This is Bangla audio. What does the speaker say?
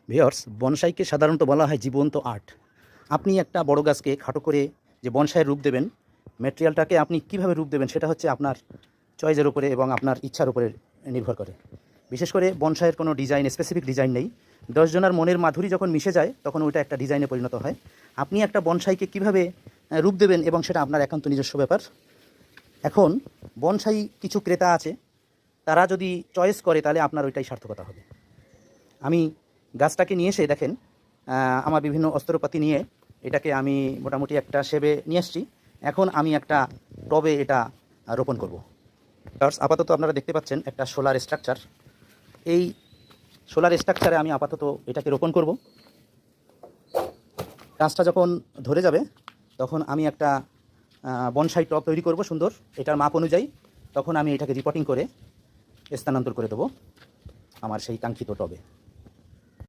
ভিউয়ার্স, বনসাইকে সাধারণত বলা হয় জীবন্ত আর্ট। আপনি একটা বড় গাছকে খাটো করে যে বনসাইয়ের রূপ দেবেন, ম্যাটেরিয়ালটাকে আপনি কিভাবে রূপ দেবেন সেটা হচ্ছে আপনার চয়েসের উপরে এবং আপনার ইচ্ছার উপরে নির্ভর করে। বিশেষ করে বনসাইয়ের কোনো ডিজাইন, স্পেসিফিক ডিজাইন নেই। 10 জনের মনের মাধুরী যখন মিশে যায় তখন ওইটা একটা ডিজাইনে পরিণত হয়। আপনি একটা বনসাইকে কিভাবে রূপ দেবেন এবং সেটা আপনার একান্ত নিজস্ব ব্যাপার। এখন বনসাই কিছু ক্রেতা আছে, তারা যদি চয়েস করে তাহলে আপনার ওইটাই সার্থকতা হবে। আমি গাছটাকে নিয়ে এসে দেখেন, আমার বিভিন্ন অস্ত্রপাতি নিয়ে এটাকে আমি মোটামুটি একটা শেপে নিয়ে আসছি। এখন আমি একটা টবে এটা রোপণ করব। আপাতত আপনারা দেখতে পাচ্ছেন একটা সোলার স্ট্রাকচার। এই সোলার স্ট্রাকচারে আমি আপাতত এটাকে রোপণ করব। গাছটা যখন ধরে যাবে তখন আমি একটা বনসাই টব তৈরি করব সুন্দর, এটার মাপ অনুযায়ী। তখন আমি এটাকে রিপোর্টিং করে স্থানান্তর করে দেবো আমার সেই কাঙ্ক্ষিত টবে।